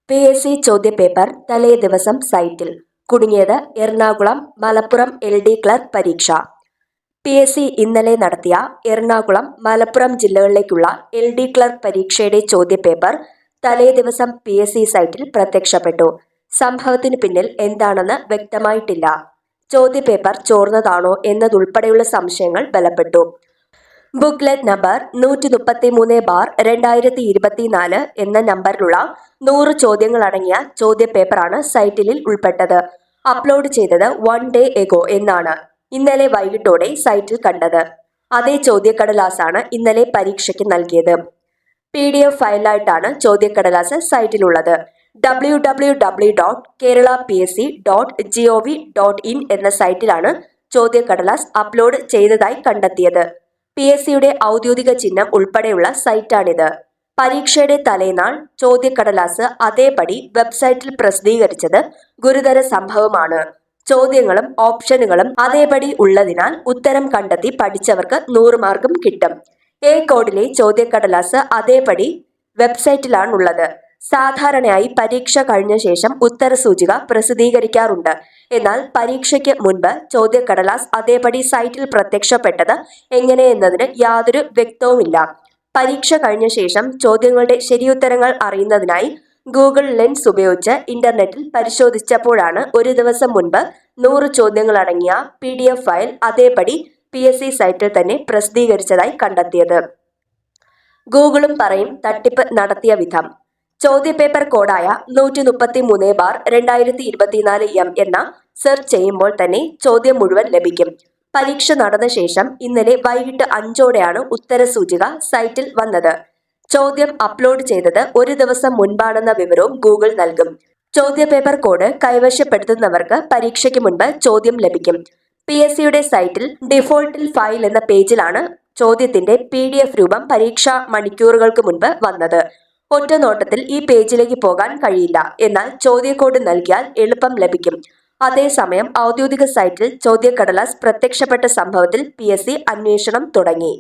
PSC ചോദ്യപേപ്പർ തലേ ദിവസം സൈറ്റിൽ കുടുങ്ങിയത് എറണാകുളം മലപ്പുറം LD ക്ലർക്ക് പരീക്ഷ. PSC ഇന്നലെ നടത്തിയ എറണാകുളം മലപ്പുറം ജില്ലകളിലേക്കുള്ള LD ക്ലർക്ക് പരീക്ഷയുടെ ചോദ്യപേപ്പർ തലേ ദിവസം PSC സൈറ്റിൽ പ്രത്യക്ഷപ്പെട്ടു. സംഭവത്തിന് പിന്നിൽ എന്താണെന്ന് വ്യക്തമായിട്ടില്ല. ചോദ്യപേപ്പർ ചോർന്നതാണോ എന്നതുൾപ്പെടെയുള്ള സംശയങ്ങൾ ബലപ്പെട്ടു. ബുക്ക്ലെറ്റ് നമ്പർ 133/2024 എന്ന നമ്പറിലുള്ള 100 ചോദ്യങ്ങളടങ്ങിയ ചോദ്യപേപ്പറാണ് സൈറ്റിൽ ഉൾപ്പെട്ടത്. അപ്ലോഡ് ചെയ്തത് 1 day ago എന്നാണ് ഇന്നലെ വൈകിട്ടോടെ സൈറ്റിൽ കണ്ടത്. അതേ ചോദ്യക്കടലാസാണ് ഇന്നലെ പരീക്ഷയ്ക്ക് നൽകിയത്. PDF ഫയലായിട്ടാണ് ചോദ്യക്കടലാസ് സൈറ്റിലുള്ളത്. www.keralapsc.gov.in എന്ന സൈറ്റിലാണ് ചോദ്യക്കടലാസ് അപ്ലോഡ് ചെയ്തതായി കണ്ടെത്തിയത്. PSCയുടെ ഔദ്യോഗിക ചിഹ്നം ഉൾപ്പെടെയുള്ള സൈറ്റാണിത്. പരീക്ഷയുടെ തലേനാൾ ചോദ്യക്കടലാസ് അതേപടി വെബ്സൈറ്റിൽ പ്രസിദ്ധീകരിച്ചത് ഗുരുതര സംഭവമാണ്. ചോദ്യങ്ങളും ഓപ്ഷനുകളും അതേപടി ഉള്ളതിനാൽ ഉത്തരം കണ്ടെത്തി പഠിച്ചവർക്ക് 100 മാർക്കും കിട്ടും. A കോഡിലെ ചോദ്യക്കടലാസ് അതേപടി വെബ്സൈറ്റിലാണുള്ളത്. സാധാരണയായി പരീക്ഷ കഴിഞ്ഞ ശേഷം ഉത്തരസൂചിക പ്രസിദ്ധീകരിക്കാറുണ്ട്. എന്നാൽ പരീക്ഷയ്ക്ക് മുൻപ് ചോദ്യക്കടലാസ് അതേപടി സൈറ്റിൽ പ്രത്യക്ഷപ്പെട്ടത് എങ്ങനെയെന്നതിന് യാതൊരു വ്യക്തവുമില്ല. പരീക്ഷ കഴിഞ്ഞ ശേഷം ചോദ്യങ്ങളുടെ ശരിയുത്തരങ്ങൾ അറിയുന്നതിനായി ഗൂഗിൾ ലെൻസ് ഉപയോഗിച്ച് ഇന്റർനെറ്റിൽ പരിശോധിച്ചപ്പോഴാണ് ഒരു ദിവസം മുൻപ് 100 ചോദ്യങ്ങളടങ്ങിയ PDF ഫയൽ അതേപടി PSC സൈറ്റിൽ തന്നെ പ്രസിദ്ധീകരിച്ചതായി കണ്ടെത്തിയത്. ഗൂഗിളും പറയും തട്ടിപ്പ് നടത്തിയ വിധം. ചോദ്യപേപ്പർ കോഡായ 133/2024 എന്ന സെർച്ച് ചെയ്യുമ്പോൾ തന്നെ ചോദ്യം മുഴുവൻ ലഭിക്കും. പരീക്ഷ നടന്ന ശേഷം ഇന്നലെ വൈകിട്ട് 5ഓടെയാണ് ഉത്തരസൂചിക സൈറ്റിൽ വന്നത്. ചോദ്യം അപ്ലോഡ് ചെയ്തത് ഒരു ദിവസം മുൻപാണെന്ന വിവരവും ഗൂഗിൾ നൽകും. ചോദ്യപേപ്പർ കോഡ് കൈവശപ്പെടുത്തുന്നവർക്ക് പരീക്ഷയ്ക്ക് മുൻപ് ചോദ്യം ലഭിക്കും. PSCയുടെ സൈറ്റിൽ ഡിഫോൾട്ടിൽ ഫയൽ എന്ന പേജിലാണ് ചോദ്യത്തിന്റെ PDF രൂപം പരീക്ഷാ മണിക്കൂറുകൾക്ക് മുൻപ് വന്നത്. ഒറ്റ നോട്ടത്തിൽ ഈ പേജിലേക്ക് പോകാൻ കഴിയില്ല. എന്നാൽ ചോദ്യക്കോഡ് നൽകിയാൽ എളുപ്പം ലഭിക്കും. അതേസമയം ഔദ്യോഗിക സൈറ്റിൽ ചോദ്യക്കടലാസ് പ്രത്യക്ഷപ്പെട്ട സംഭവത്തിൽ PSC അന്വേഷണം തുടങ്ങി.